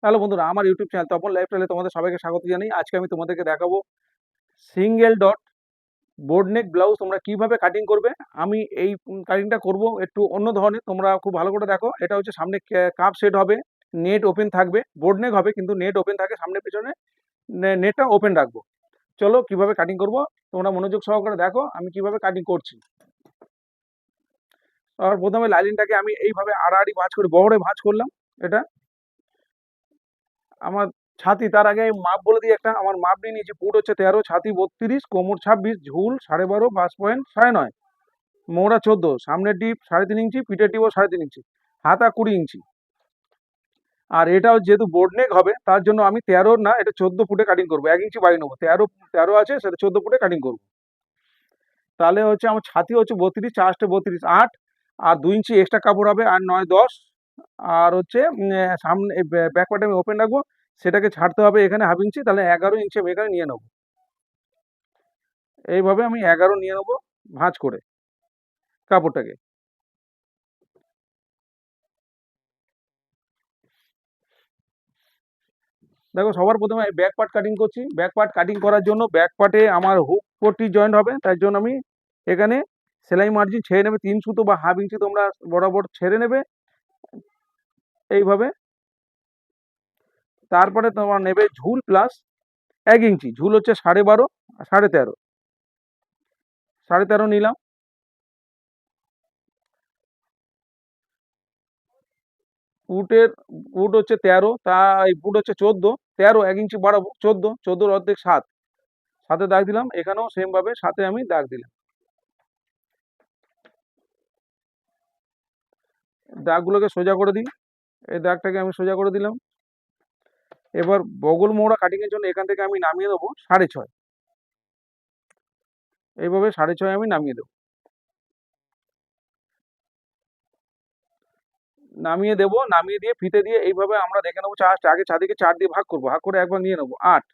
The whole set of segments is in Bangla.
হ্যালো বন্ধুরা, আমার ইউটিউব চ্যানেল তপন লাইফস্টাইলে তোমাদের সবাইকে স্বাগত জানাই। আজকে আমি তোমাদেরকে দেখাবো সিঙ্গেল ডট বোর্ড নেক ব্লাউজ তোমরা কিভাবে কাটিং করবে। আমি এই কাটিংটা করব একটু অন্য ধরনের, তোমরা খুব ভালো করে দেখো। এটা হচ্ছে সামনে কাপ সেট হবে, নেট ওপেন থাকবে, বোর্ড নেক হবে কিন্তু নেট ওপেন থাকে, সামনে পেছনে নেটটা ওপেন রাখবো। চলো কিভাবে কাটিং করব তোমরা মনোযোগ সহকারে দেখো আমি কিভাবে কাটিং করছি। আর প্রথমে লাইনিংটাকে আমি এইভাবে আড়াআড়ি ভাঁজ করে বহরে ভাঁজ করলাম। এটা আমার ছাতি, তার আগে আমি মাপ বলে দিই একটা। আমার মাপ নিয়ে নিয়েছি, ফুট হচ্ছে 13, ছাতি 32, কোমর 26, ঝুল 12.5, পাঁচ পয়েন্ট 9.5, মোড়া 14, সামনের ডিপ 3.5 ইঞ্চি, পিঠের ডিপও 3.5 ইঞ্চি, হাতা 20 ইঞ্চি। আর এটাও যেহেতু বোর্ড নেক হবে তার জন্য আমি 13 না, এটা 14 ফুটে কাটিং করবো, 1 ইঞ্চি বাড়িয়ে নেবো। 13 আছে, সেটা 14 ফুটে কাটিং করবো। তাহলে হচ্ছে আমার ছাতি হচ্ছে 32, চারটে 32, 8, আর 2 ইঞ্চি এক্সট্রা কাপড় হবে, আর 9, 10। আর হচ্ছে সামনে ব্যাক পার্টে আমি ওপেন রাখবো, সেটাকে ছাড়তে হবে এখানে হাফ ইঞ্চি, তাহলে 11 ইঞ্চি আমি এখানে নিয়ে নেবো। এইভাবে আমি 11 নিয়ে নেবো ভাঁজ করে কাপড়টাকে। দেখো সবার প্রথমে আমি ব্যাক পার্ট কাটিং করছি। ব্যাক পার্ট কাটিং করার জন্য ব্যাক পার্টে আমার হুক পট্টি জয়েন্ট হবে, তাই জন্য আমি এখানে সেলাই মার্জিন ছেড়ে নেবে 3 সুতো বা হাফ ইঞ্চি, তোমরা বরাবর ছেড়ে নেবে এইভাবে। তারপরে তোমার নেবে ঝুল প্লাস 1 ইঞ্চি, ঝুল হচ্ছে 12.5, 13.5, 13.5 নিলাম। ফুটের ফুট হচ্ছে 13, তাই ফুট হচ্ছে 14, 13 1 ইঞ্চি বাড়াবো 14, 14 অর্ধেক 7, 7-এ দাগ দিলাম। এখানেও সেম ভাবে 7-এ আমি দাগ দিলাম। দাগগুলোকে সোজা করে দিই, এই দাগটাকে আমি সোজা করে দিলাম। এবার বগল মোড়া কাটিং এর জন্য এখান থেকে আমি নামিয়ে দেবো 6.5, এইভাবে 6.5 আমি নামিয়ে দেবো। নামিয়ে দেবো, নামিয়ে দিয়ে ফিতে দিয়ে এইভাবে আমরা দেখে নেবো। আগে চারদিকে 4 দিয়ে ভাগ করবো, ভাগ করে একবার নিয়ে নেবো 8,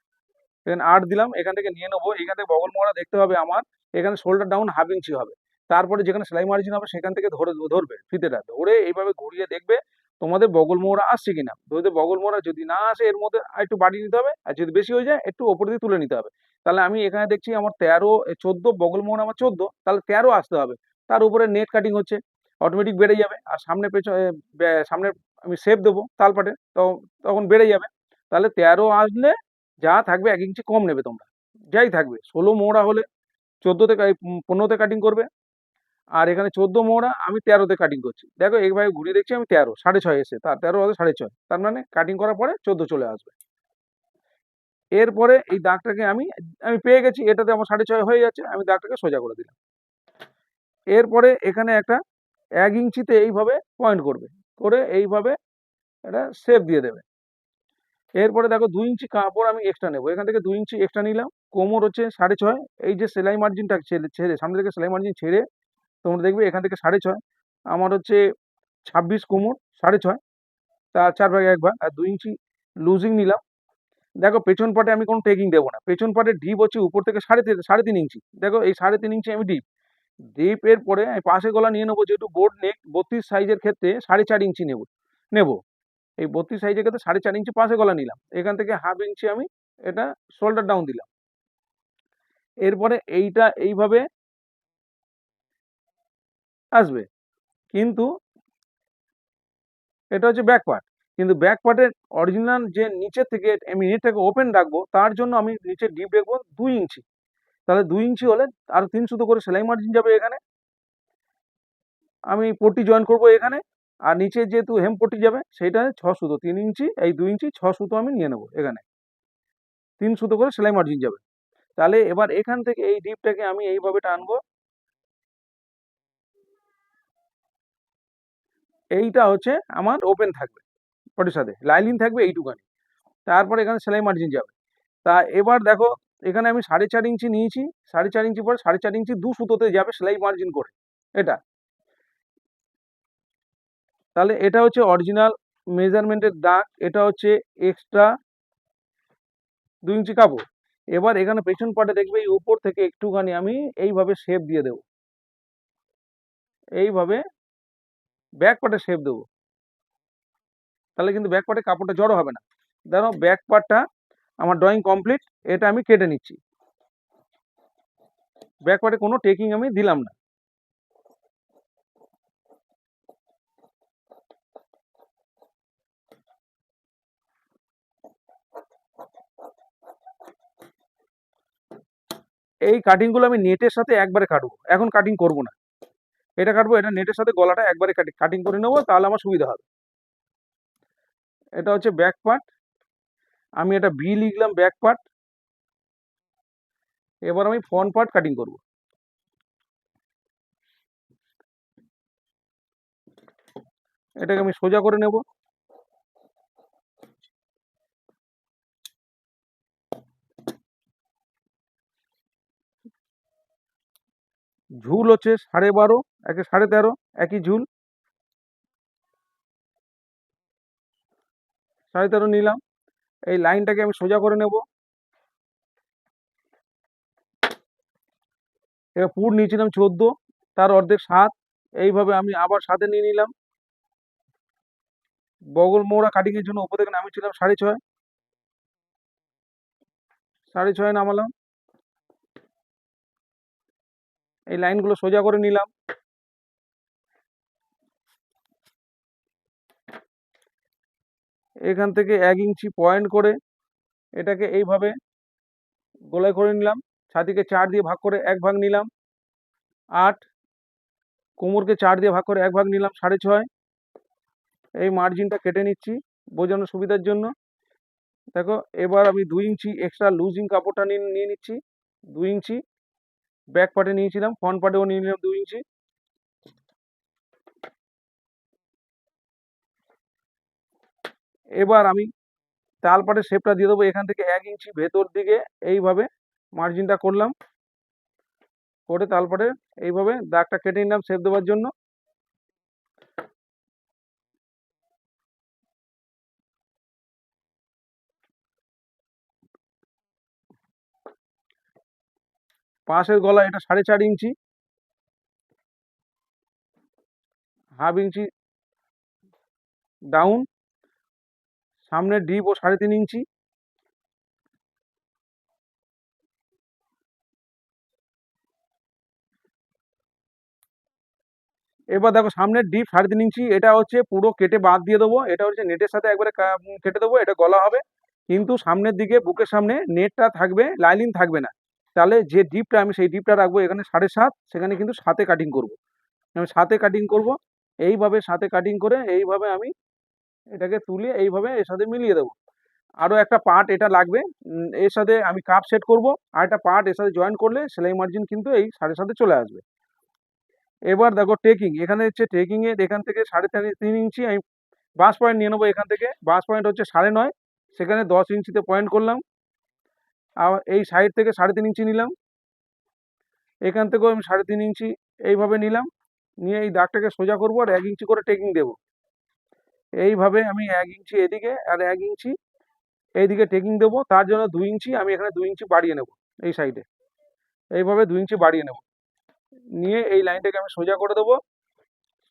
এখানে 8 দিলাম। এখান থেকে নিয়ে নেবো, এখান থেকে বগল মোড়া দেখতে হবে আমার এখানে শোল্ডার ডাউন হাফ ইঞ্চি হবে। তারপরে যেখানে সেলাই মার্জিন হবে সেখান থেকে ধরবে ফিতেটা ধরে এইভাবে ঘুরিয়ে দেখবে তোমাদের বগল মোড়া আসছে কিনা। যদি বগল মোড়া যদি না আসে এর মধ্যে একটু বাড়িয়ে নিতে হবে, আর যদি বেশি হয়ে যায় একটু ওপর দিয়ে তুলে নিতে হবে। তাহলে আমি এখানে দেখছি আমার 13, 14 বগল মোড়া আমার 14, তাহলে 13 আসতে হবে। তার উপরে নেট কাটিং হচ্ছে, অটোমেটিক বেড়ে যাবে। আর সামনে পেছনে সামনে আমি শেপ দেবো তালপাটে, তো তখন বেড়ে যাবে। তাহলে 13 আসলে যা থাকবে 1 ইঞ্চি কম নেবে তোমরা, যাই থাকবে। 16 মোড়া হলে 14তে 15তে কাটিং করবে। আর এখানে 14 মোড়া, আমি 13তে কাটিং করছি। দেখো এইভাবে ঘুরিয়ে দেখছি আমি 13, 6.5 এসে, তার 13 হবে 6.5, তার মানে কাটিং করার পরে 14 চলে আসবে। এরপরে এই দাগটাকে আমি আমি পেয়ে গেছি, এটাতে আমার 6.5 হয়ে যাচ্ছে, আমি দাগটাকে সোজা করে দিলাম। এরপরে এখানে একটা 1 ইঞ্চিতে এইভাবে পয়েন্ট করবে, করে এইভাবে একটা শেপ দিয়ে দেবে। এরপরে দেখো 2 ইঞ্চি কাপড় আমি এক্সট্রা নেবো, এখান থেকে 2 ইঞ্চি এক্সট্রা নিলাম। কোমর হচ্ছে 6.5, এই যে সেলাই মার্জিনটা ছেড়ে ছেড়ে সামনে থেকে সেলাই মার্জিন ছেড়ে তোমরা দেখবে এখান থেকে 6.5, আমার হচ্ছে 26 কোমর 6.5, তার 4/1 ভাগ, আর 2 ইঞ্চি লুজিং নিলাম। দেখো পেছন পাটে আমি কোনো টেকিং দেবো না, পেছন পাটে ডিপ হচ্ছে উপর থেকে 3.5 ইঞ্চি। দেখো এই 3.5 ইঞ্চি আমি ডিপের পরে আমি পাশে গলা নিয়ে নেবো, যেহেতু বোর্ড নেক 32 সাইজের ক্ষেত্রে 4.5 ইঞ্চি নেবো। এই 32 সাইজের ক্ষেত্রে 4.5 ইঞ্চি পাশে গলা নিলাম। এখান থেকে হাফ ইঞ্চি আমি এটা শোল্ডার ডাউন দিলাম। এরপরে এইটা এইভাবে আসবে, কিন্তু এটা হচ্ছে ব্যাক পার্ট। কিন্তু ব্যাক পার্টের অরিজিনাল যে নিচের থেকে আমি নেটটাকে ওপেন রাখবো, তার জন্য আমি নিচে ডিপ রাখবো 2 ইঞ্চি। তাহলে 2 ইঞ্চি হলে আর 3 সুতো করে সেলাই মার্জিন যাবে এখানে। আমি পট্টি জয়েন করবো এখানে, আর নিচে যেহেতু হেম পট্টি যাবে সেইটা 6 সুতো, 3 ইঞ্চি এই 2 ইঞ্চি 6 সুতো আমি নিয়ে নেবো। এখানে 3 সুতো করে সেলাই মার্জিন যাবে। তাহলে এবার এখান থেকে এই ডিপটাকে আমি এইভাবে টানবো, এইটা হচ্ছে আমার ওপেন থাকবে, পটির সাথে লাইলিন থাকবে এইটুকানি। তারপরে এখানে সেলাই মার্জিন যাবে। তা এবার দেখো এখানে আমি 4.5 ইঞ্চি নিয়েছি, 4.5 ইঞ্চি পরে 4.5 ইঞ্চি 2 সুতোতে যাবে সেলাই মার্জিন করে এটা। তাহলে এটা হচ্ছে অরিজিনাল মেজারমেন্টের দাগ, এটা হচ্ছে এক্সট্রা 2 ইঞ্চি কাপড়। এবার এখানে পেছন পাটে দেখবে এই উপর থেকে একটুখানি আমি এইভাবে শেপ দিয়ে দেবো, এইভাবে ব্যাক পাটে শেপ দেবো। তাহলে কিন্তু ব্যাক পাটে কাপড়টা জড়ো হবে না। দেখো ব্যাক পার্টটা আমার ড্রয়িং কমপ্লিট, এটা আমি কেটে নিচ্ছি। ব্যাক পার্টে কোনো টেকিং আমি দিলাম না। এই কাটিংগুলো আমি নেটের সাথে একবারে কাটবো, এখন কাটিং করব না। এটা কাটবো, এটা নেটের সাথে গলাটা একবারে কাটিং করে নেবো, তাহলে আমার সুবিধা হবে। এটা হচ্ছে ব্যাক পার্ট, আমি এটা বি লিখলাম ব্যাক পার্ট। এবার আমি ফ্রন্ট পার্ট কাটিং করব। এটাকে আমি সোজা করে নেব। ঝুল হচ্ছে 12.5, একে 13.5, একই ঝুল। 13.5 নিলাম। এই লাইনটাকে আমি সোজা করে নেব। এবার পুর নিয়েছিলাম 14, তার অর্ধেক 7। এইভাবে আমি আবার 7-এ নিয়ে নিলাম। বগল মোড়া কাটিং এর জন্য উপর থেকে নামিয়েছিলাম 6.5, 6.5 নামালাম। এই লাইনগুলো সোজা করে নিলাম। এখান থেকে 1 ইঞ্চি পয়েন্ট করে এটাকে এইভাবে গোলাই করে নিলাম। ছাতিকে 4 দিয়ে ভাগ করে 1 ভাগ নিলাম 8, কোমরকে 4 দিয়ে ভাগ করে 1 ভাগ নিলাম 6.5। এই মার্জিনটা কেটে নিচ্ছি বোঝানোর সুবিধার জন্য। দেখো এবার আমি 2 ইঞ্চি এক্সট্রা লুজিং কাপড়টা নিয়ে নিচ্ছি। 2 ইঞ্চি ব্যাক পার্টে নিয়েছিলাম, ফ্রন্ট পার্টেও নিয়ে নিলাম 2 ইঞ্চি। এবার আমি তাল পাটের শেপটা দিয়ে দেবো। এখান থেকে 1 ইঞ্চি ভেতর দিকে এইভাবে মার্জিনটা করলাম, করে তাল পাটে এইভাবে দাগটা কেটে নিলাম শেপ দেওয়ার জন্য। পাশের গলা এটা 4.5 ইঞ্চি, হাফ ইঞ্চি ডাউন। সামনের ডিপ ও 3.5 ইঞ্চি। এবার দেখো সামনের ডিপ 3.5 ইঞ্চি, এটা হচ্ছে পুরো কেটে বাদ দিয়ে দেবো। এটা হচ্ছে নেটের সাথে একবারে কেটে দেবো, এটা গলা হবে। কিন্তু সামনের দিকে বুকের সামনে নেটটা থাকবে, লাইনিং থাকবে না। তাহলে যে ডিপটা আমি সেই ডিপটা রাখবো এখানে 7.5, সেখানে কিন্তু 7-এ কাটিং করব। আমি 7-এ কাটিং করব। এইভাবে 7-এ কাটিং করে এইভাবে আমি এটাকে তুলে এইভাবে এর সাথে মিলিয়ে দেবো। আরও একটা পার্ট এটা লাগবে, এর সাথে আমি কাপ সেট করব। আর একটা পার্ট এর সাথে জয়েন করলে সেলাই মার্জিন কিন্তু এই 7.5-এ চলে আসবে। এবার দেখো টেকিং, এখানে হচ্ছে টেকিং এর এখান থেকে 3.5 ইঞ্চি আমি বাস পয়েন্ট নিয়ে নেবো। এখান থেকে বাস পয়েন্ট হচ্ছে 9.5, সেখানে 10 ইঞ্চিতে পয়েন্ট করলাম। আর এই সাইড থেকে 3.5 ইঞ্চি নিলাম। এখান থেকেও আমি 3.5 ইঞ্চি এইভাবে নিলাম, নিয়ে এই দাগটাকে সোজা করবো আর 1 ইঞ্চি করে টেকিং দেবো। এইভাবে আমি 1 ইঞ্চি এদিকে আর 1 ইঞ্চি এইদিকে টেকিং দেবো। তার জন্য 2 ইঞ্চি আমি এখানে 2 ইঞ্চি বাড়িয়ে নেব এই সাইডে। এইভাবে 2 ইঞ্চি বাড়িয়ে নেব, নিয়ে এই লাইনটাকে আমি সোজা করে দেবো।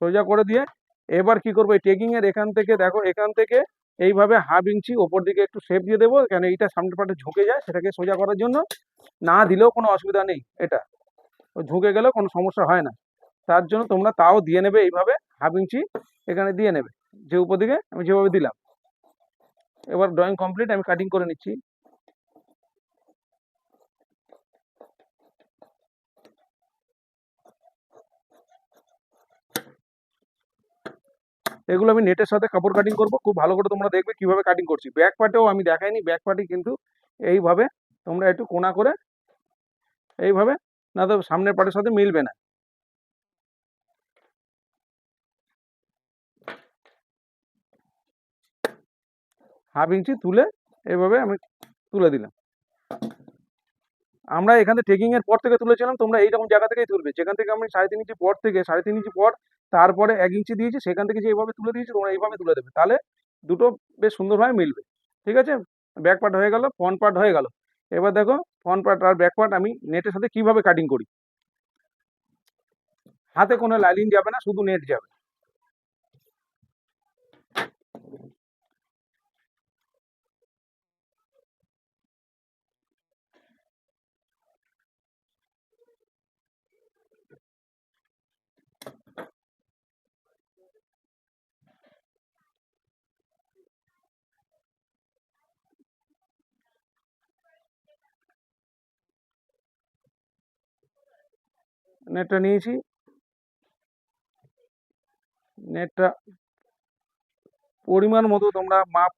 সোজা করে দিয়ে এবার কি করবো, এই টেকিং এর এখান থেকে দেখো, এখান থেকে এইভাবে হাফ ইঞ্চি ওপর দিকে একটু শেপ দিয়ে দেবো, কেন এইটা সামনের পাটে ঝুঁকে যায়, সেটাকে সোজা করার জন্য। না দিলেও কোনো অসুবিধা নেই, এটা ঝুঁকে গেলেও কোনো সমস্যা হয় না। তার জন্য তোমরা তাও দিয়ে নেবে, এইভাবে হাফ ইঞ্চি এখানে দিয়ে নেবে, যে উপর দিকে আমি যেভাবে দিলাম। এবার ড্রয়িং কমপ্লিট, আমি কাটিং করে নিচ্ছি। এগুলো আমি নেটের সাথে কাপড় কাটিং করব, খুব ভালো করে তোমরা দেখবে কিভাবে কাটিং করছি। ব্যাক পার্টেও আমি দেখাইনি, ব্যাক পার্টে কিন্তু এইভাবে তোমরা একটু কোনা করে এইভাবে, না তো সামনের পার্টের সাথে মিলবে না। হাফ ইঞ্চি তুলে এইভাবে আমি তুলে দিলাম। আমরা এখানে টেকিং এর পর থেকে তুলেছিলাম, তোমরা এইরকম জায়গা থেকেই তুলবে, যেখান থেকে আমি 3.5 ইঞ্চি পর থেকে 3.5 ইঞ্চি পর তারপরে 1 ইঞ্চি দিয়েছি, সেখান থেকে যে এইভাবে তুলে দিয়েছি তোমরা এইভাবে তুলে দেবে, তাহলে দুটো বেশ সুন্দরভাবে মিলবে। ঠিক আছে, ব্যাক পার্ট হয়ে গেল, ফ্রন্ট পার্ট হয়ে গেল। এবার দেখো ফ্রন্ট পার্ট আর ব্যাক পার্ট আমি নেটের সাথে কিভাবে কাটিং করি। হাতে কোনো লাইনিং যাবে না, শুধু নেট যাবে। নেটটা নিয়েছি, নেটটা পরিমাণ মতো তোমরা মাপ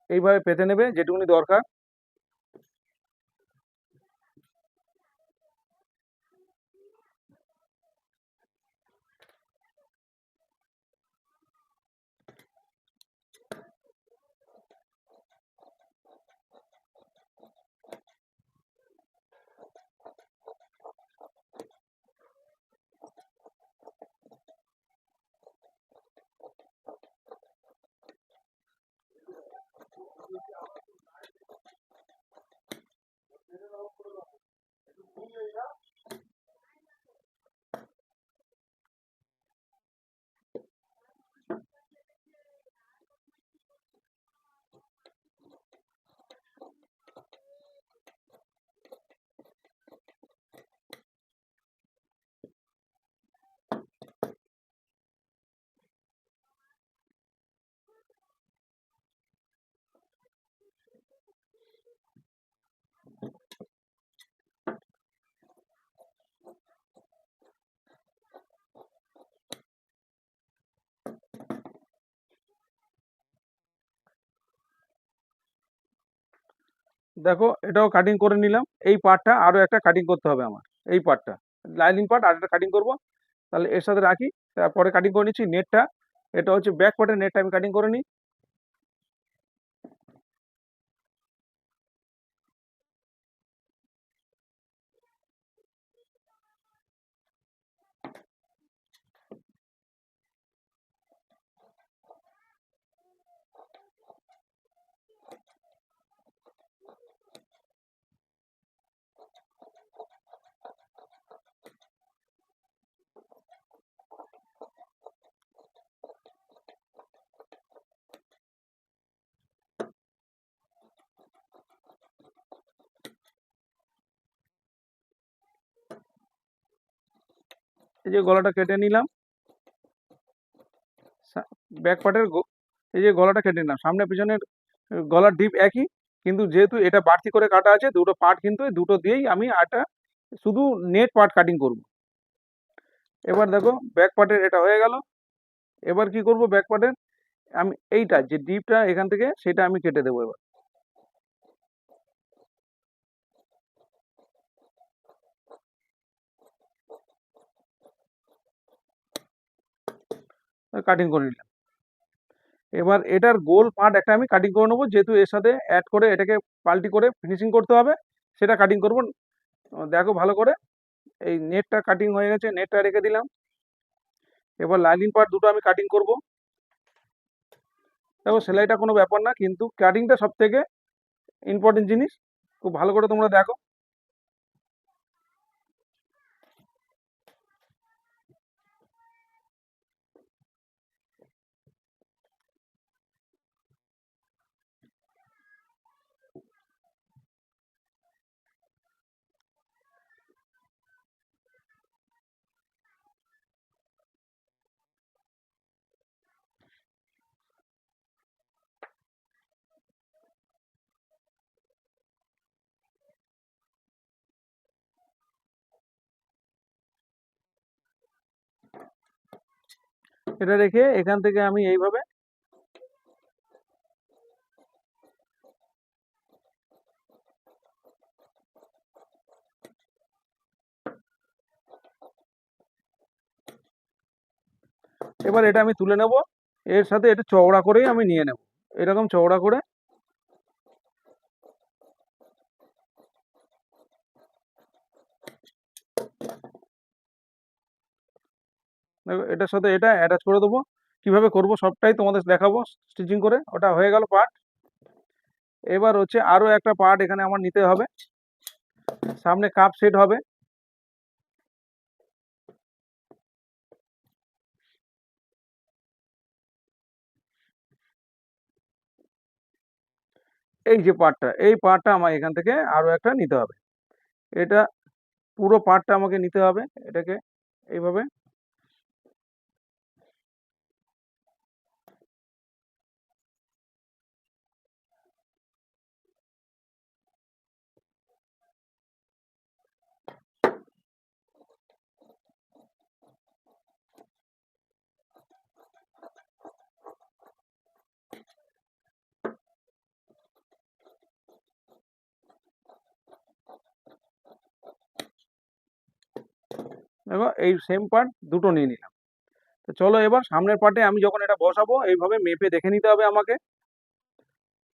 এইভাবে পেতে নেবে যেটুকুনি দরকার। দেখো এটাও কাটিং করে নিলাম। এই পার্টটা আরো একটা কাটিং করতে হবে আমার, এই পার্টটা লাইনিং পার্ট আর একটা কাটিং করব। তাহলে এর সাথে রাখি, তারপরে কাটিং করে নিচ্ছি নেটটা। এটা হচ্ছে ব্যাক পার্টের নেটটা আমি কাটিং করে নিই। এই যে গলাটা কেটে নিলাম, ব্যাক পার্টের এই যে গলাটা কেটে নিলাম। সামনে পিছনের গলার ডিপ একই, কিন্তু যেহেতু এটা বাড়তি করে কাটা আছে দুটো পার্ট, কিন্তু এই দুটো দিয়েই আমি আটা শুধু নেট পার্ট কাটিং করব। এবার দেখো ব্যাক পার্টের এটা হয়ে গেল। এবার কি করব, ব্যাক পার্টের আমি এইটা যে ডিপটা এখান থেকে সেটা আমি কেটে দেবো। এবার কাটিং করে নিলাম। এবার এটার গোল পার্ট একটা আমি কাটিং করে নেবো, যেহেতু এর সাথে অ্যাড করে এটাকে পাল্টি করে ফিনিশিং করতে হবে, সেটা কাটিং করব। দেখো ভালো করে, এই নেটটা কাটিং হয়ে গেছে, নেটটা রেখে দিলাম। এবার লাইনিং পার্ট দুটো আমি কাটিং করব। দেখো সেলাইটা কোনো ব্যাপার না, কিন্তু কাটিংটা সব থেকে ইম্পর্টেন্ট জিনিস। খুব ভালো করে তোমরা দেখো। এটা রেখে এখান থেকে আমি এইভাবে এবার এটা আমি তুলে নেব। এর সাথে এটা চওড়া করেই আমি নিয়ে নেব, এরকম চওড়া করে। দেখো এটার সাথে এটা অ্যাটাচ করে দেবো। কিভাবে করব সবটাই তোমাদের দেখাবো স্টিচিং করে। ওটা হয়ে গেল পার্ট। এবার হচ্ছে আরো একটা পার্ট এখানে আমার নিতে হবে, সামনে কাপ সেট হবে। এই যে পার্টটা, এই পার্টটা আমার এখান থেকে আরো একটা নিতে হবে। এটা পুরো পার্টটা আমাকে নিতে হবে, এটাকে এইভাবে। দেখো এই সেম পার্ট দুটো নিয়ে নিলাম। তো চলো এবার সামনের পার্টে আমি যখন এটা বসাবো এইভাবে মেপে দেখে নিতে হবে আমাকে,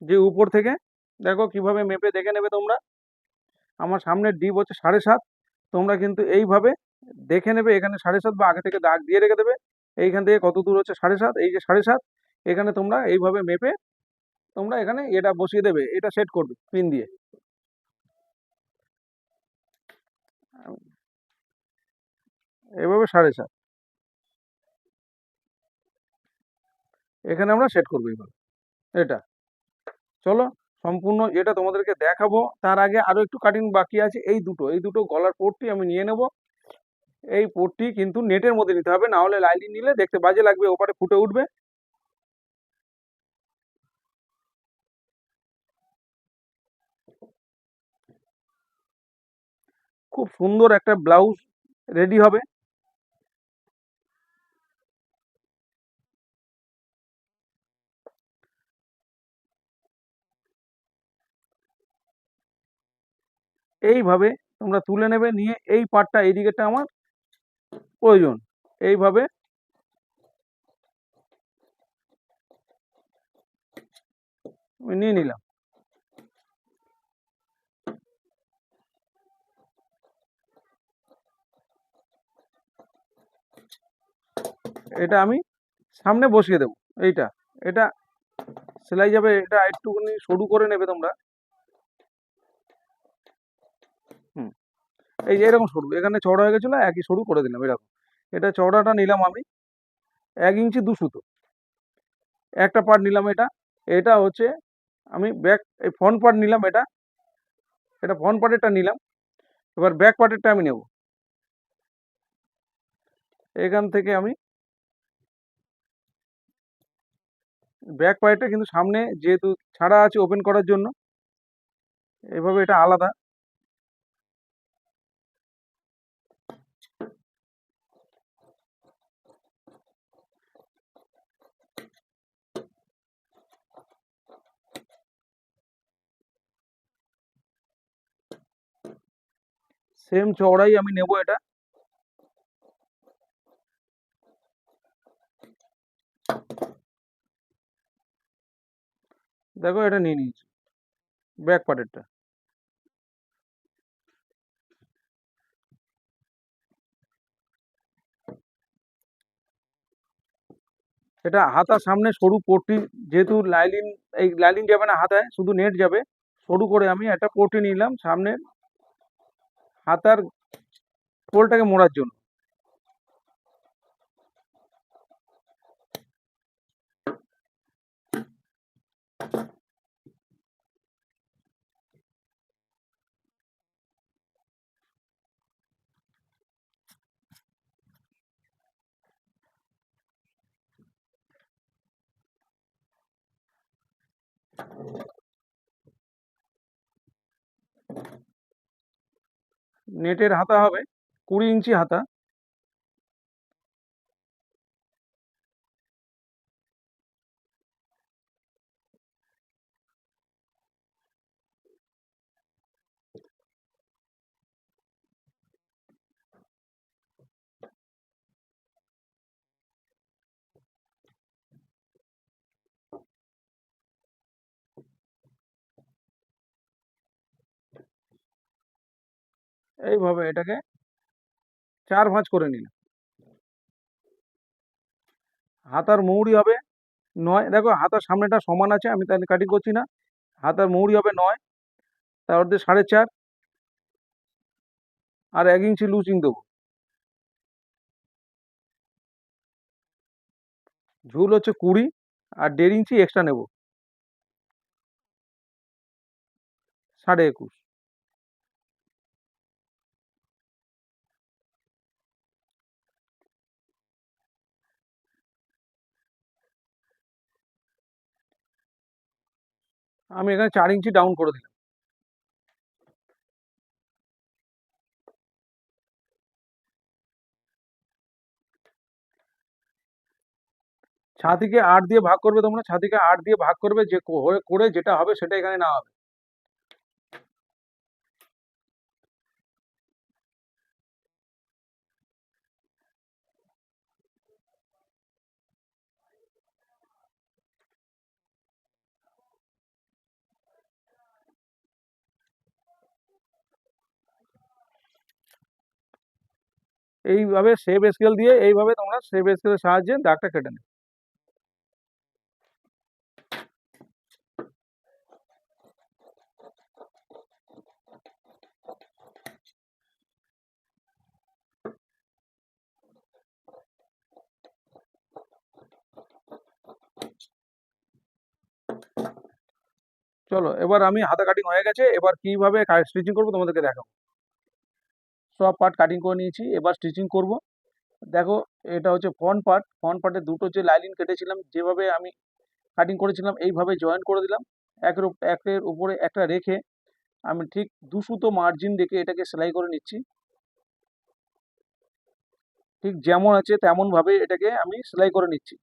যে উপর থেকে দেখো কিভাবে মেপে দেখে নেবে তোমরা। আমার সামনের ডিপ হচ্ছে 7.5, তোমরা কিন্তু এইভাবে দেখে নেবে, এখানে 7.5 বা আগে থেকে দাগ দিয়ে রেখে দেবে, এইখান থেকে কত দূর হচ্ছে 7.5, এই যে 7.5, এখানে তোমরা এইভাবে মেপে তোমরা এখানে এটা বসিয়ে দেবে, এটা সেট করবে পিন দিয়ে। এভাবে 7.5 এখানে আমরা সেট করবো এইভাবে এটা। চলো সম্পূর্ণ এটা তোমাদেরকে দেখাবো, তার আগে আরো একটু কাটিং বাকি আছে। এই দুটো গলার পোর্টটি আমি নিয়ে নেব। এই পোর্টটি কিন্তু নেটের মধ্যে নিতে হবে, না হলে লাইলিন নিলে দেখতে বাজে লাগবে, ওপারে ফুটে উঠবে। খুব সুন্দর একটা ব্লাউজ রেডি হবে। এইভাবে তোমরা তুলে নেবে, নিয়ে এই পার্টটা এই দিকেটা আমার প্রয়োজন, এইভাবে আমি নিয়ে নিলাম। এটা আমি সামনে বসিয়ে দেবো। এইটা এটা সেলাই যাবে, এটা একটুখানি সরু করে নেবে তোমরা। হুম, এই যে এরকম সরু, এখানে চওড়া হয়ে গেছিলো, একই সরু করে দিলাম এরকম। এটা চওড়াটা নিলাম আমি 1 ইঞ্চি 2 সুতো, একটা পার্ট নিলাম। এটা এটা হচ্ছে আমি ব্যাক, এই ফ্রন্ট পার্ট নিলাম, এটা এটা ফ্রন্ট পার্টেরটা নিলাম। এবার ব্যাক পার্টেরটা আমি নেব, এখান থেকে আমি ব্যাক পার্টটা কিন্তু সামনে যেহেতু ছাড়া আছে ওপেন করার জন্য, এভাবে এটা আলাদা। সেম চওড়াই আমি নেব এটা। দেখো এটা নিয়ে নিয়েছি ব্যাক পার্টেরটা। এটা হাতার সামনে সরু পট্টি, যেহেতু লাইলিন, এই লাইলিন যাবে না হাতায়, শুধু নেট যাবে, সরু করে আমি একটা পট্টি নিলাম সামনে হাতার ফোলটাকে মোড়ার জন্য। নেটের হাতা হবে 20 ইঞ্চি হাতা। এইভাবে এটাকে 4 ভাঁজ করে নিলাম। হাতার মৌরি হবে 9, দেখো হাতার সামনেটা সমান আছে, আমি তাহলে কাটিং করছি না। হাতার মৌরি হবে 9, তার মধ্যে 4.5 আর 1 ইঞ্চি লুচিং দেবো। ঝুল হচ্ছে 20 আর 1.5 ইঞ্চি এক্সট্রা নেব, 21.5। আমি এখানে 4 ইঞ্চি ডাউন করে দিলাম। ছাতিকে 8 দিয়ে ভাগ করবে তোমরা, ছাতিকে 8 দিয়ে ভাগ করবে, যে করে যেটা হবে সেটা এখানে না হবে। এইভাবে শেপ স্কেল দিয়ে এইভাবে তোমরা শেপ স্কেলের সাহায্যে দাগটা কেটে নেবে। চলো এবার আমি হাতা কাটিং হয়ে গেছে, এবার কিভাবে স্টিচিং করবো তোমাদেরকে দেখাবো। সব পার্ট কাটিং করে নিয়েছি, এবার স্টিচিং করব। দেখো এটা হচ্ছে ফ্রন্ট পার্ট, ফ্রন্ট পার্টে দুটো যে লাইনিং কেটেছিলাম যেভাবে আমি কাটিং করেছিলাম এইভাবে জয়েন করে দিলাম। একের উপরে একটা রেখে আমি ঠিক 2 সুতো মার্জিন রেখে এটাকে সেলাই করে নিচ্ছি। ঠিক যেমন আছে তেমন ভাবে এটাকে আমি সেলাই করে নিচ্ছি।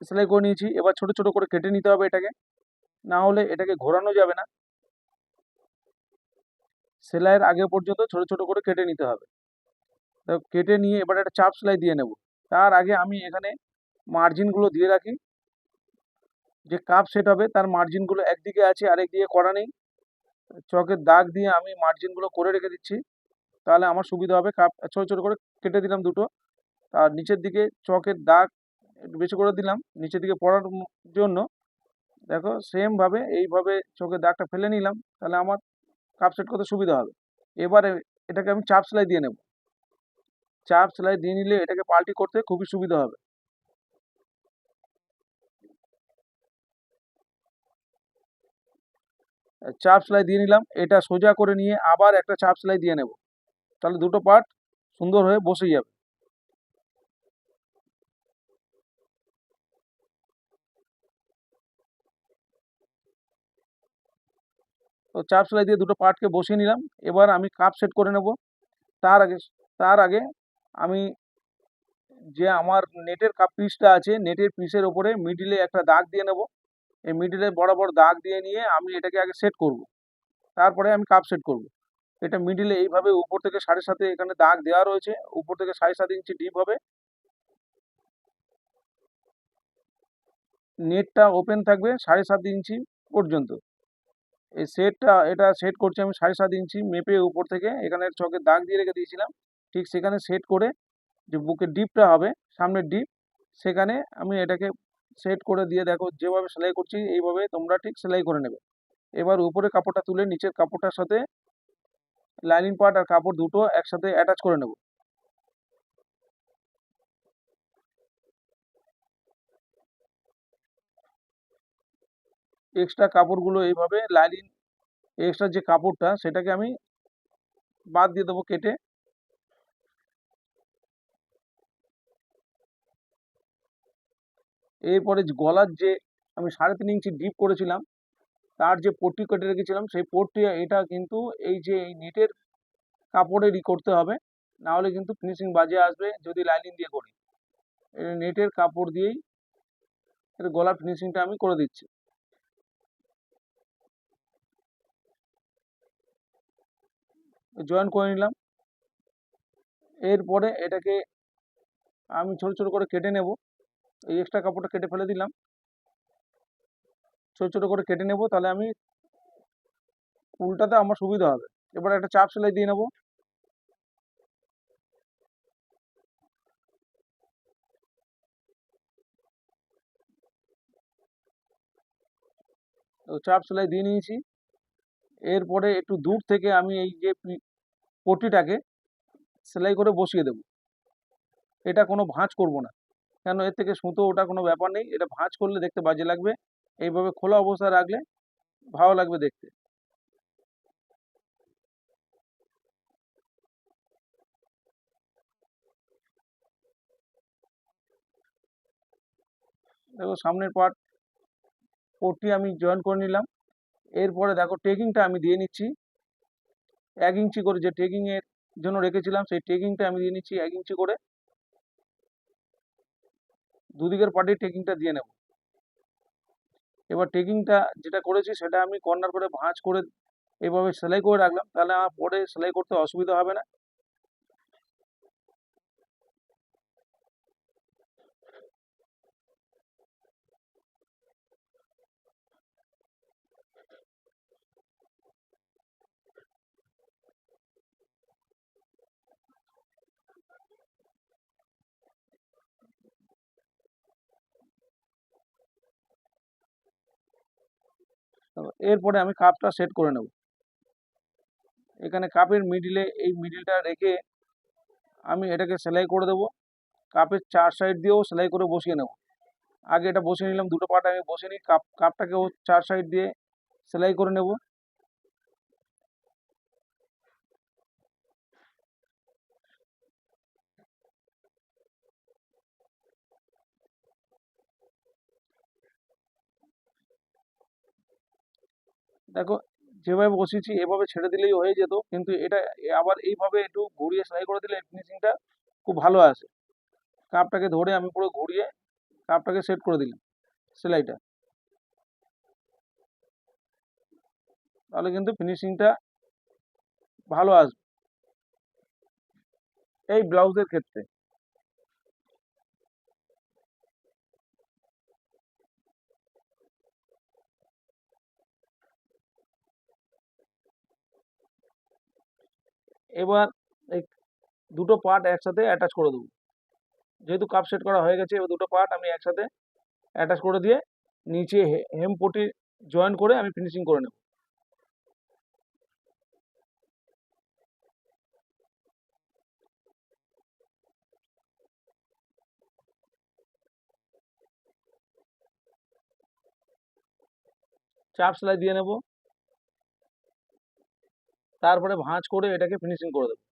সেলাই করে নিয়েছি, এবার ছোট ছোট করে কেটে নিতে হবে এটাকে, না হলে এটাকে ঘোরানো যাবে না। সেলাইয়ের আগে পর্যন্ত ছোট ছোট করে কেটে নিতে হবে। তো কেটে নিয়ে এবার একটা চাপ সেলাই দিয়ে নেব। তার আগে আমি এখানে মার্জিনগুলো দিয়ে রাখি। যে কাপ সেট হবে তার মার্জিনগুলো একদিকে আছে, আরেক দিকে করা নেই। চকের দাগ দিয়ে আমি মার্জিনগুলো করে রেখে দিচ্ছি, তাহলে আমার সুবিধা হবে। কাপ ছোট ছোট করে কেটে দিলাম দুটো। আর নিচের দিকে চকের দাগ একটু বেশি করে দিলাম নিচের দিকে পড়ার জন্য। দেখো সেম ভাবে এইভাবে চোখের দাগটা ফেলে নিলাম, তাহলে আমার কাপ সেট করতে সুবিধা হবে। এবারে এটাকে আমি চাপ সেলাই দিয়ে নেব। চাপ সেলাই দিয়ে নিলে এটাকে পাল্টি করতে খুবই সুবিধা হবে। চাপ সেলাই দিয়ে নিলাম, এটা সোজা করে নিয়ে আবার একটা চাপ সেলাই দিয়ে নেব, তাহলে দুটো পার্ট সুন্দর হয়ে বসে যাবে। তো চাপ সেলাই দিয়ে দুটো পার্টকে বসিয়ে নিলাম। এবার আমি কাপ সেট করে নেব। তার আগে তার আগে আমি যে আমার নেটের কাপ পিসটা আছে, নেটের পিসের ওপরে মিডিলে একটা দাগ দিয়ে নেব। এই মিডিলে বরাবর দাগ দিয়ে নিয়ে আমি এটাকে আগে সেট করব, তারপরে আমি কাপ সেট করব। এটা মিডিলে এইভাবে উপর থেকে 7.5 এখানে দাগ দেওয়া রয়েছে, উপর থেকে 7.5 ইঞ্চি ডিপ হবে। নেটটা ওপেন থাকবে 7.5 ইঞ্চি পর্যন্ত। এটা সেট করছি আমি 7.5 ইঞ্চি মেপে উপর থেকে, এখানে চকের দাগ দিয়ে রেখে দিয়েছিলাম, ঠিক সেখানে সেট করে যে বুকের ডিপটা হবে, সামনের ডিপ, সেখানে আমি এটাকে সেট করে দিয়ে দেখো যেভাবে সেলাই করছি এইভাবে তোমরা ঠিক সেলাই করে নেবে। এবার উপরে কাপড়টা তুলে নিচের কাপড়টার সাথে লাইনিং পার্ট আর কাপড় দুটো একসাথে অ্যাটাচ করে নেব। এক্সট্রা কাপড়গুলো এইভাবে এক্সট্রা যে কাপড়টা সেটাকে আমি বাদ দিয়ে দেবো কেটে। এরপরে গলার যে আমি 3.5 ইঞ্চি ডিপ করেছিলাম তার যে পট্টি কেটে রেখেছিলাম সেই পট্টি, এটা কিন্তু এই যে এই নেটের কাপড়েরই করতে হবে, না হলে কিন্তু ফিনিশিং বাজে আসবে যদি লাইনিং দিয়ে করি। নেটের কাপড় দিয়েই এর গলার ফিনিশিংটা আমি করে দিচ্ছি। জয়েন করে নিলাম। এরপরে এটাকে আমি ছোট ছোট করে কেটে নেব। এই এক্সট্রা কাপড়টা কেটে ফেলে দিলাম, ছোট ছোট করে কেটে নেব, তাহলে আমি উল্টাতে আমার সুবিধা হবে। এবার একটা চাপ সেলাই দিয়ে নেব। তো চাপ সেলাই দিয়ে নিয়েছি। এরপরে একটু দূর থেকে আমি এই যে পট্টিটাকে সেলাই করে বসিয়ে দেব। এটা কোনো ভাঁজ করব না, কেন এর থেকে সুতো ওটা কোনো ব্যাপার নেই, এটা ভাঁজ করলে দেখতে বাজে লাগবে। এইভাবে খোলা অবস্থায় রাখলে ভালো লাগবে দেখতে। দেখো সামনের পার্ট পট্টি আমি জয়েন করে নিলাম। এরপরে দেখো টেকিংটা আমি দিয়ে নিচ্ছি 1 ইঞ্চি করে, যে টেকিং এর জন্য রেখেছিলাম সেই টেকিংটা আমি দিয়ে নিচ্ছি 1 ইঞ্চি করে। দুদিকের পার্টে টেকিংটা দিয়ে নেব। এবার টেকিংটা যেটা করেছি সেটা আমি কর্নার করে ভাঁজ করে এভাবে সেলাই করে রাখলাম, তাহলে আমার পরে সেলাই করতে অসুবিধা হবে না। তো এরপরে আমি কাপটা সেট করে নেব। এখানে কাপের মিডিলে এই মিডিলটা রেখে আমি এটাকে সেলাই করে দেবো। কাপের চার সাইড দিয়েও সেলাই করে বসিয়ে নেব। আগে এটা বসিয়ে নিলাম, দুটো পার্ট আমি বসিয়ে নিই, কাপটাকেও চার সাইড দিয়ে সেলাই করে নেব। দেখো, যেভাবে বসিয়েছি এভাবে ছেড়ে দিলেই হয়ে যেত, কিন্তু এটা আবার এইভাবে একটু ঘুরিয়ে সেলাই করে দিলে ফিনিশিংটা খুব ভালো আসে। কাপটাকে ধরে আমি পুরো ঘুরিয়ে কাপটাকে সেট করে দিলাম সেলাইটা, তাহলে কিন্তু ফিনিশিংটা ভালো আসবে এই ব্লাউজের ক্ষেত্রে। এবার এই দুটো পার্ট একসাথে অ্যাটাচ করে দেবো। যেহেতু কাপ সেট করা হয়ে গেছে, এবার দুটো পার্ট আমি একসাথে অ্যাটাচ করে দিয়ে নিচে হেম পটি জয়েন করে আমি ফিনিশিং করে নেব। চাপ সেলাই দিয়ে নেব, তারপরে ভাঁজ করে এটাকে ফিনিশিং করে দেবো।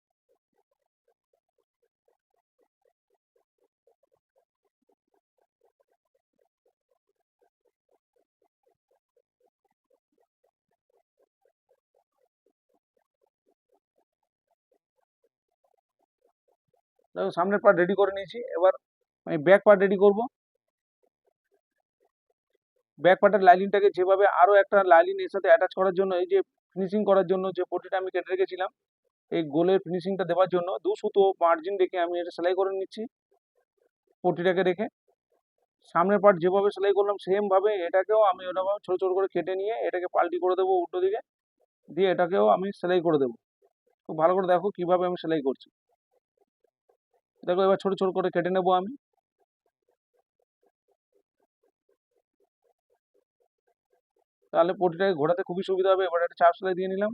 দেখো, সামনের পার্ট রেডি করে নিয়েছি, এবার আমি ব্যাক পার্ট রেডি করব। ব্যাক পার্টের লাইনিংটাকে যেভাবে আরো একটা লাইনিং এর সাথে অ্যাটাচ করার জন্য, এই যে ফিনিশিং করার জন্য যে পটিটা আমি কেটে রেখেছিলাম, এই গোলের ফিনিশিংটা দেওয়ার জন্য 2 সুতো মার্জিন রেখে আমি এটা সেলাই করে নিচ্ছি পটিটাকে রেখে। সামনের পার্ট যেভাবে সেলাই করলাম সেম ভাবে এটাকেও আমি ওটাভাবে ছোট ছোট করে কেটে নিয়ে এটাকে পাল্টি করে দেবো উল্টো দিকে, দিয়ে এটাকেও আমি সেলাই করে দেবো। খুব ভালো করে দেখো কিভাবে আমি সেলাই করছি। দেখো, এবার ছোট ছোট করে কেটে নেবো আমি। তাহলে পটিটাকে ঘোরাতে খুবই সুবিধা হবে। এবার একটা চাপ সেলাই দিয়ে নিলাম।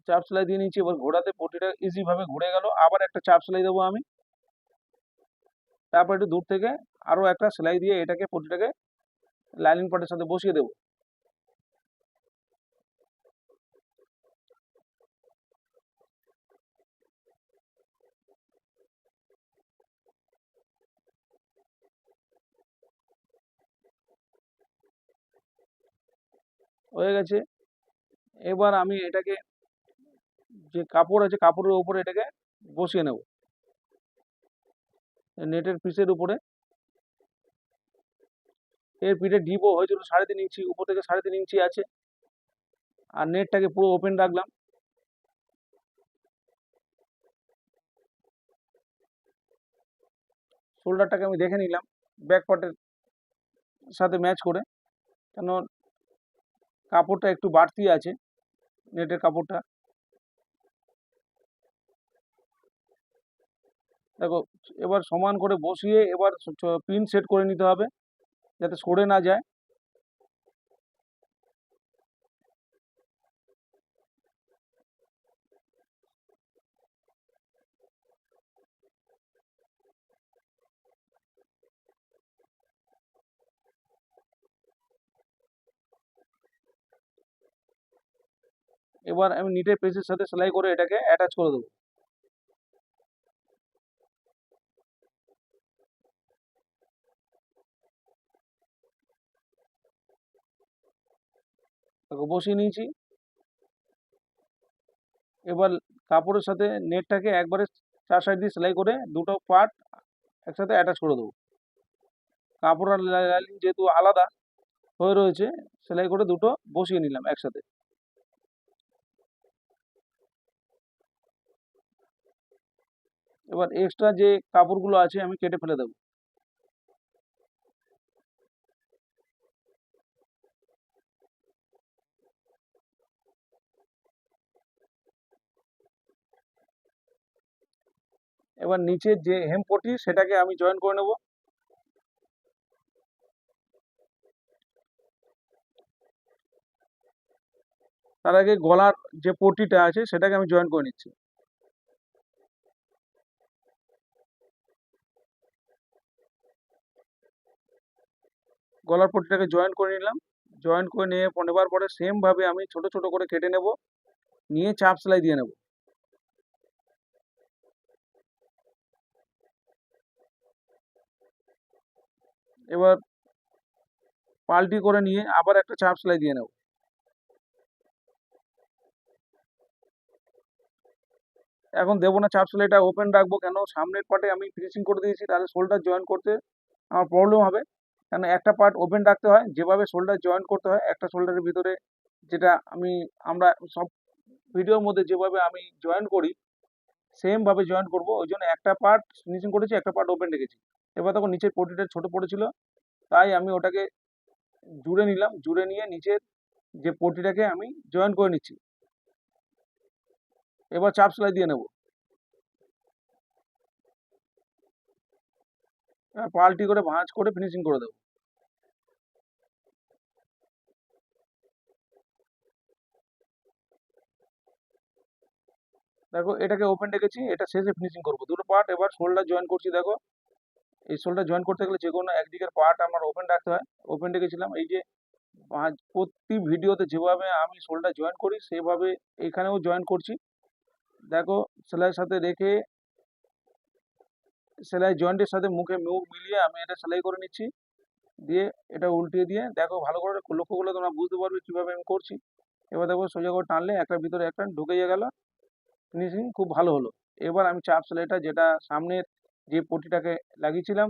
চাপ সেলাই দিয়ে নিচ্ছি, এবার ঘোরাতে পটিটা ইজি ভাবে ঘুরে গেল। আবার একটা চাপ সেলাই দেবো আমি, তারপর একটু দূর থেকে আরো একটা সেলাই দিয়ে এটাকে পটিটাকে লাইনিং পার্টের সাথে বসিয়ে দেবো। হয়ে গেছে। এবার আমি এটাকে, যে কাপড় আছে কাপড়ের উপরে এটাকে বসিয়ে নেব, নেটের পিসের উপরে। এর পিঠে ডিপও হয়েছিল 3.5 ইঞ্চি, উপর থেকে 3.5 ইঞ্চি আছে। আর নেটটাকে পুরো ওপেন রাখলাম। শোল্ডারটাকে আমি দেখে নিলাম ব্যাক পার্টের সাথে ম্যাচ করে, কেন কাপড়টা একটু বাড়তি আছে নেটের কাপড়টা। দেখো, এবার সমান করে বসিয়ে এবার পিন সেট করে নিতে হবে যাতে সরে না যায়। এবার আমি নিটের পেজের সাথে সেলাই করে এটাকে অ্যাটাচ করে দেবো। দেখো, বসিয়ে নিয়েছি। এবার কাপড়ের সাথে নেটটাকে একবারে চার সাইড দিয়ে সেলাই করে দুটো পার্ট একসাথে অ্যাটাচ করে দেবো। কাপড় আর লাইনিং যেহেতু আলাদা হয়ে রয়েছে, সেলাই করে দুটো বসিয়ে নিলাম একসাথে। এবার এক্সট্রা যে কাপড়গুলো আছে আমি কেটে ফেলে দেবো। এবার নিচের যে হেম পট্টি সেটাকে আমি জয়েন করে নেব। তার আগে গলার যে পট্টিটা আছে সেটাকে আমি জয়েন করে নিচ্ছি। গলার পট্টিটাকে জয়েন করে নিলাম। জয়েন করে নিয়ে নেবার পরে সেম ভাবে আমি ছোট ছোট করে কেটে নেব, নিয়ে চাপ সেলাই দিয়ে নেব। এবার পাল্টি করে নিয়ে আবার একটা চাপ সেলাই দিয়ে নেব। এখন দেবো না চাপ সেলাইটা, ওপেন রাখবো, কেন সামনের পার্টে আমি ফিনিশিং করে দিয়েছি, তাহলে শোল্ডার জয়েন করতে আমার প্রবলেম হবে। কেন একটা পার্ট ওপেন রাখতে হয়, যেভাবে শোল্ডার জয়েন করতে হয় একটা শোল্ডারের ভিতরে, যেটা আমরা সব ভিডিওর মধ্যে যেভাবে আমি জয়েন করি সেম ভাবে জয়েন করব। ওই জন্য একটা পার্ট ফিনিশিং করেছি, একটা পার্ট ওপেন রেখেছি। এবার তখন নিচের পটিটা ছোট পড়েছিল, তাই আমি ওটাকে জুড়ে নিলাম। জুড়ে নিয়ে নিচের যে পটিটাকে আমি জয়েন করে নিচ্ছি। এবার চাপ সেলাই দিয়ে নেব। পাল্টি করে ভাঁজ করে ফিনিশিং করে দেবো। দেখো এটাকে ওপেন রেখেছি, এটা শেষে ফিনিশিং করব দুটো পার্ট। এবার শোল্ডার জয়েন করছি। দেখো এই শোল্ডার জয়েন করতে গেলে যে কোনো একদিকের পার্ট আমার ওপেন রাখতে হয়। ওপেন রেখেছিলাম। এই যে প্রতি ভিডিওতে যেভাবে আমি শোল্ডার জয়েন করি সেভাবে এখানেও জয়েন করছি। দেখো সেলাইয়ের সাথে রেখে সেলাই জয়েন্টের সাথে মুখে মুখ মিলিয়ে আমি এটা সেলাই করে নিচ্ছি। দিয়ে এটা উল্টিয়ে দিয়ে দেখো ভালো করে লক্ষ্য করলে তোমরা বুঝতে পারবে কিভাবে আমি করছি। এবার দেখো সোজা করে টানলে একটার ভিতরে একটা ঢুকে গেল, ফিনিশিং খুব ভালো হলো। এবার আমি চাপ সেলাইটা যেটা সামনের যে পটিটাকে লাগিয়েছিলাম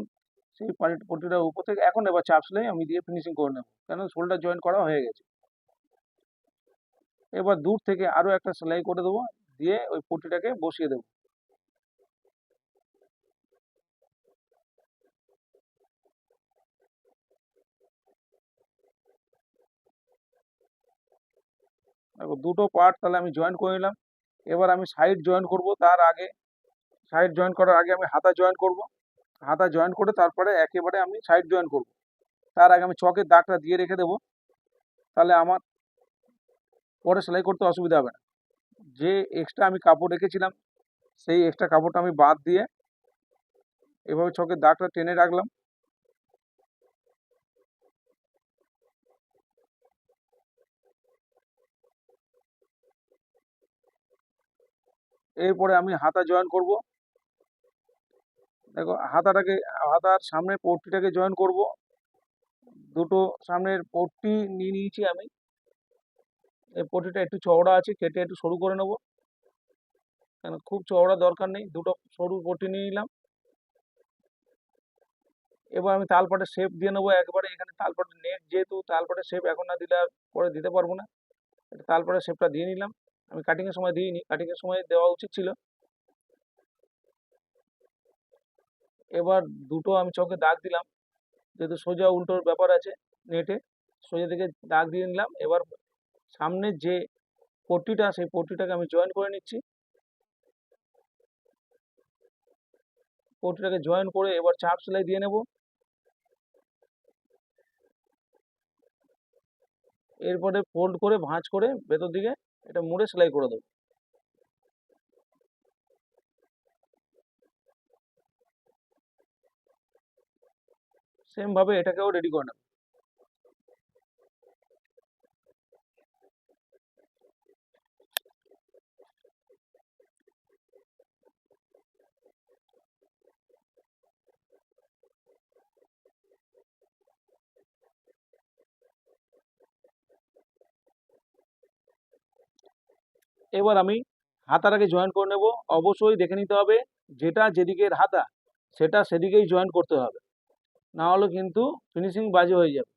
সেই পটিটার উপর থেকে এখন এবার চাপ সেলাই আমি দিয়ে ফিনিশিং করে নেবো, কেন শোল্ডার জয়েন করা হয়ে গেছে। এবার দূর থেকে আরো একটা সেলাই করে দেবো, দিয়ে ওই পটিটাকে বসিয়ে দেবো। দেখো দুটো পার্ট তাহলে আমি জয়েন করে নিলাম। এবার আমি সাইড জয়েন করব। তার আগে সাইড জয়েন করার আগে আমি হাতা জয়েন করব। হাতা জয়েন করে তারপরে একেবারে আমি সাইড জয়েন করব। তার আগে আমি চকের দাগটা দিয়ে রেখে দেবো, তাহলে আমার পরে সেলাই করতে অসুবিধা হবে না। যে এক্সট্রা আমি কাপড় রেখেছিলাম সেই এক্সট্রা কাপড়টা আমি বাদ দিয়ে এভাবে চকের দাগটা টেনে রাখলাম। এরপরে আমি হাতা জয়েন করব। দেখো হাতার সামনের পট্টিটাকে জয়েন করব। দুটো সামনের পট্টি নিয়ে নিয়েছি আমি। এই পট্টিটা একটু চওড়া আছে, কেটে একটু সরু করে নেব, কেন খুব চওড়া দরকার নেই। দুটো সরু পট্টি নিয়ে নিলাম। এবার আমি তালপাটের শেপ দিয়ে নেবো একবারে। এখানে তালপাটের নেট, যেহেতু তালপাটের শেপ এখন না দিলে আর পরে দিতে পারবো না। তালপাটের শেপটা দিয়ে নিলাম। আমি কাটিং এর সময় দিইনি, কাটিং এর সময় দেওয়া উচিত ছিল। এবার দুটো আমি চোখে দাগ দিলাম, যেহেতু সোজা উল্টোর ব্যাপার আছে নেটে, সোজা দিকে দাগ দিয়ে নিলাম। এবার সামনের যে পট্টিটা সেই পট্টিটাকে আমি জয়েন করে নিচ্ছি। পট্টিটাকে জয়েন করে এবার চাপ সেলাই দিয়ে নেব। এরপরে ফোল্ড করে ভাঁজ করে ভেতর দিকে এটা মুড়ে সেলাই করে দেবো। সেম ভাবে এটাকেও রেডি করে নেব। এবার আমি হাতাটাকে জয়েন করে নেব। অবশ্যই দেখে নিতে হবে যেটা যেদিকের হাতা সেটা সেদিকেই জয়েন করতে হবে, না হলে কিন্তু ফিনিশিং বাজে হয়ে যাবে।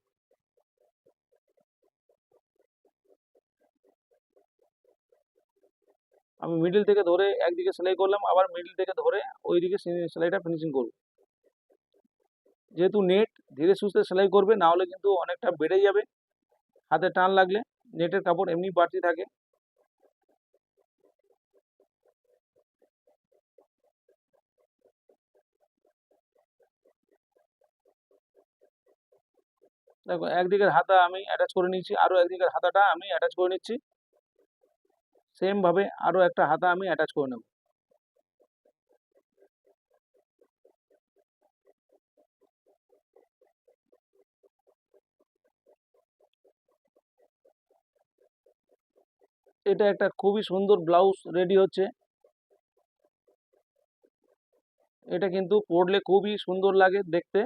আমি মিডিল থেকে ধরে একদিকে সেলাই করলাম, আবার মিডিল থেকে ধরে ওইদিকে সেলাইটা ফিনিশিং করব। যেহেতু নেট ধীরে সুস্থে সেলাই করবে, না হলে কিন্তু অনেকটা বেড়ে যাবে। হাতে টান লাগলে নেটের কাপড় এমনি বাড়তি থাকে। দেখো একদিকের হাতা আমি অ্যাটাচ করে নিয়েছি, আরো একদিকের হাতাটা আমি অ্যাটাচ করে নিচ্ছি। সেম ভাবে আরো একটা হাতা আমি অ্যাটাচ করে নেব। এটা একটা খুবই সুন্দর ব্লাউজ রেডি হচ্ছে। এটা কিন্তু পরলে খুবই সুন্দর লাগে দেখতে।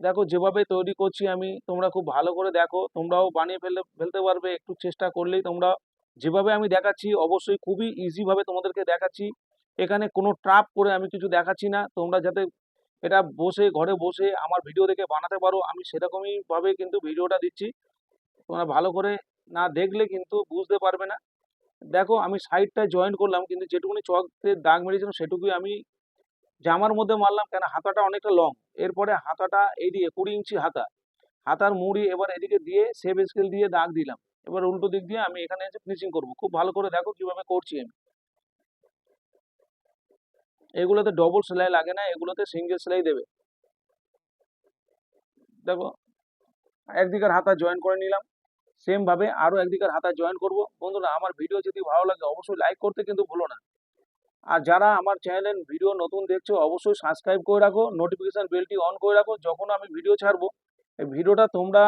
দেখো যেভাবে তৈরি করছি আমি, তোমরা খুব ভালো করে দেখো, তোমরাও বানিয়ে ফেলতে পারবে একটু চেষ্টা করলেই। তোমরা যেভাবে আমি দেখাচ্ছি অবশ্যই খুবই ইজি ভাবে তোমাদেরকে দেখাচ্ছি। এখানে কোনো ট্রাপ করে আমি কিছু দেখাচ্ছি না, তোমরা যাতে এটা বসে ঘরে বসে আমার ভিডিও দেখে বানাতে পারো, আমি সেরকমই ভাবে কিন্তু ভিডিওটা দিচ্ছি। তোমরা ভালো করে না দেখলে কিন্তু বুঝতে পারবে না। দেখো আমি সাইডটা জয়েন করলাম, কিন্তু যেটুকুনি চকের দাগ মেরেছিলাম সেটুকুই আমি জামার মধ্যে মারলাম, কেন হাতাটা অনেকটা লং। এরপরে হাতাটা এইদিকে 20 ইঞ্চি হাতা, হাতার মুড়ি এবার এদিকে দিয়ে শেপ স্কেল দিয়ে দাগ দিলাম। এবার উল্টো দিক দিয়ে আমি এখানে এসে ফিনিশিং করব। খুব ভালো করে দেখো কিভাবে করছি আমি। এগুলোতে ডবল সেলাই লাগে না, এগুলোতে সিঙ্গেল সেলাই দেবে। দেখো একদিকের হাতা জয়েন করে নিলাম, সেম ভাবে আরো একদিকের হাতা জয়েন করব। বন্ধুরা আমার ভিডিও যদি ভালো লাগে অবশ্যই লাইক করতে কিন্তু ভুলো না। আর যারা আমার চ্যানেলের ভিডিও নতুন দেখছো অবশ্যই সাবস্ক্রাইব করে রাখো, নোটিফিকেশন বেলটি অন করে রাখো। যখন আমি ভিডিও ছাড়বো এই ভিডিওটা তোমরা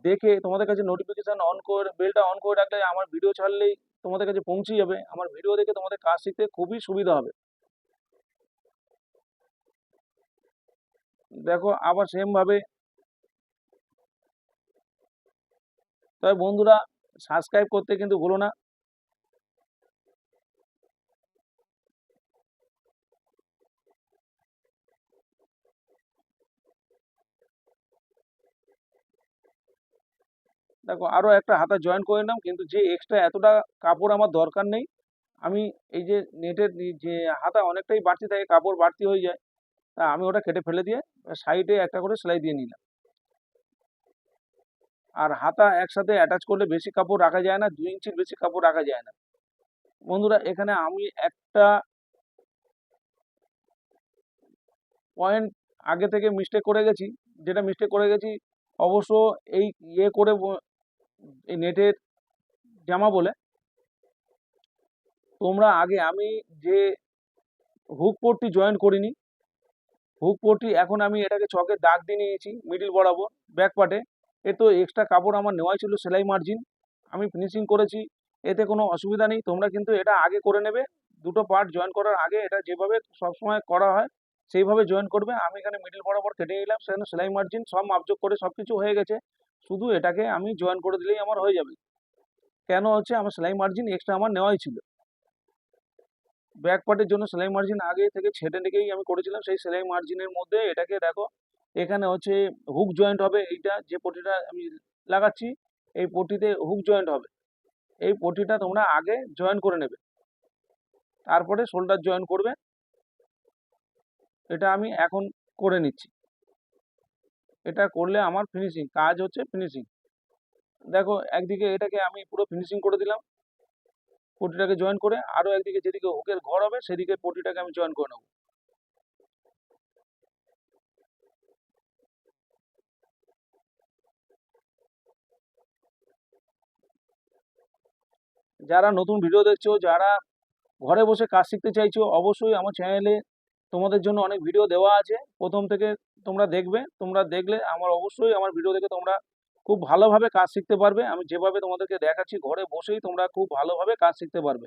দেখে তোমাদের কাছে নোটিফিকেশন অন করে বেলটা অন করে রাখলে আমার ভিডিও ছাড়লেই তোমাদের কাছে পৌঁছে যাবে। আমার ভিডিও দেখে তোমাদের কাজ শিখতে খুবই সুবিধা হবে। দেখো আবার সেম ভাবে। তবে বন্ধুরা সাবস্ক্রাইব করতে কিন্তু ভুলো না। দেখো আরো একটা হাতা জয়েন করে নিলাম, কিন্তু যে এক্সট্রা এতটা কাপড় আমার দরকার নেই। আমি এই যে নেটের যে হাতা অনেকটাই বাড়তি থাকে, কাপড় বাড়তি হয়ে যায়, তা আমি ওটা কেটে ফেলে দিয়ে সাইডে একটা করে সেলাই দিয়ে নিলাম। আর হাতা একসাথে অ্যাটাচ করলে বেশি কাপড় রাখা যায় না, 2 ইঞ্চির বেশি কাপড় রাখা যায় না। বন্ধুরা এখানে আমি একটা পয়েন্ট আগে থেকে মিস্টেক করে গেছি। যেটা মিস্টেক করে গেছি অবশ্য এই ইয়ে করে এই নেটের জামা বলে, তোমরা আগে আমি যে হুক পট্টি জয়েন করিনি, হুক পট্টি এখন আমি এটাকে চকে দাগ দিয়ে নিয়েছি মিডিল বরাবর ব্যাক পার্টে। এ তো এক্সট্রা কাপড় আমার নেওয়াই ছিল সেলাই মার্জিন, আমি ফিনিশিং করেছি, এতে কোনো অসুবিধা নেই। তোমরা কিন্তু এটা আগে করে নেবে, দুটো পার্ট জয়েন করার আগে এটা যেভাবে সবসময় করা হয় সেইভাবে জয়েন করবে। আমি এখানে মিডিল বরাবর কেটে নিলাম, সেখানে সেলাই মার্জিন সব মাপজোক করে সবকিছু হয়ে গেছে। শুধু এটাকে আমি জয়েন করে দিলেই আমার হয়ে যাবে। কেন হচ্ছে আমার সেলাই মার্জিন এক্সট্রা আমার নেওয়াই ছিল। ব্যাক পার্টের জন্য সেলাই মার্জিন আগে থেকে ছেটে রেখেই আমি করেছিলাম, সেই সেলাই মার্জিনের মধ্যে এটাকে দেখো এখানে হচ্ছে হুক জয়েন্ট হবে। এইটা যে পটিটা আমি লাগাচ্ছি এই পটিতে হুক জয়েন্ট হবে, এই পটিটা তোমরা আগে জয়েন করে নেবে, তারপরে শোল্ডার জয়েন করবে। এটা আমি এখন করে নিচ্ছি। এটা করলে আমার ফিনিশিং কাজ হচ্ছে ফিনিশিং। দেখো একদিকে এটাকে আমি পুরো ফিনিশিং করে দিলাম পটিটাকে জয়েন করে, আরো একদিকে যেদিকে হুকের ঘর হবে সেদিকে পটিটাকে আমি জয়েন করে নেবো। যারা নতুন ভিডিও দেখছো, যারা ঘরে বসে কাজ শিখতে চাইছো, অবশ্যই আমার চ্যানেলে তোমাদের জন্য অনেক ভিডিও দেওয়া আছে, প্রথম থেকে তোমরা দেখবে। তোমরা দেখলে আমার অবশ্যই আমার ভিডিও দেখে তোমরা খুব ভালোভাবে কাজ শিখতে পারবে। আমি যেভাবে তোমাদেরকে দেখাচ্ছি ঘরে বসেই তোমরা খুব ভালোভাবে কাজ শিখতে পারবে।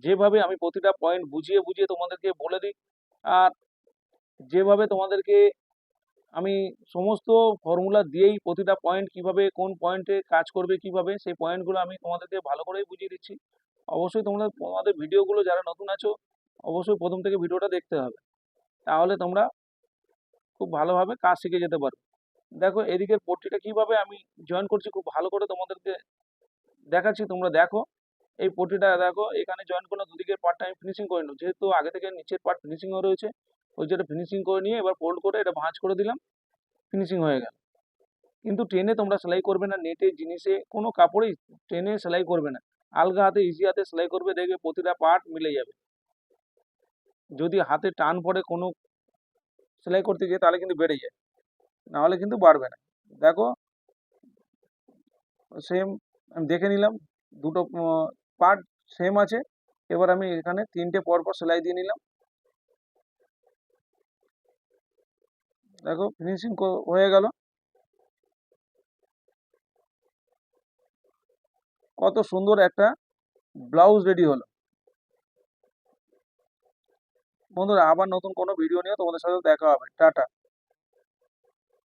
যেভাবে আমি প্রতিটা পয়েন্ট বুঝিয়ে বুঝিয়ে তোমাদেরকে বলে দিই, আর যেভাবে তোমাদেরকে আমি সমস্ত ফর্মুলা দিয়েই প্রতিটা পয়েন্ট কিভাবে কোন পয়েন্টে কাজ করবে কিভাবে সেই পয়েন্টগুলো আমি তোমাদেরকে ভালো করেই বুঝিয়ে দিচ্ছি। অবশ্যই তোমরা তোমাদের ভিডিওগুলো যারা নতুন আছো অবশ্যই প্রথম থেকে ভিডিওটা দেখতে হবে, তাহলে তোমরা খুব ভালোভাবে কাজ শিখে যেতে পারো। দেখো এদিকের পট্টিটা কিভাবে আমি জয়েন করছি খুব ভালো করে তোমাদেরকে দেখাচ্ছি, তোমরা দেখো। এই পট্টিটা দেখো এখানে জয়েন করলে দুদিকের পার্টটা আমি ফিনিশিং করে নেব, যেহেতু আগে থেকে নিচের পার্ট ফিনিশিং হয়ে রয়েছে ওই যেটা ফিনিশিং করে নিয়ে এবার ফোল্ড করে এটা ভাঁজ করে দিলাম, ফিনিশিং হয়ে গেল। কিন্তু টেনে তোমরা সেলাই করবে না, নেটের জিনিসে কোনো কাপড়েই টেনে সেলাই করবে না, আলগা হাতে ইজি হাতে সেলাই করবে, দেখবে প্রতিটা পার্ট মিলে যাবে। যদি হাতে টান পড়ে কোনো সেলাই করতে গিয়ে তাহলে কিন্তু বেড়ে যায়। নাহলে কিন্তু বাড়বে না। দেখো সেম আমি দেখে নিলাম, দুটো পার্ট সেম আছে। এবার আমি এখানে 3টে পরপর সেলাই দিয়ে নিলাম। দেখো ফিনিশিং হয়ে গেল। কত সুন্দর একটা ব্লাউজ রেডি হলো। বন্ধুরা আবার নতুন কোনো ভিডিও নিয়ে তোমাদের সাথে দেখা হবে। টাটা।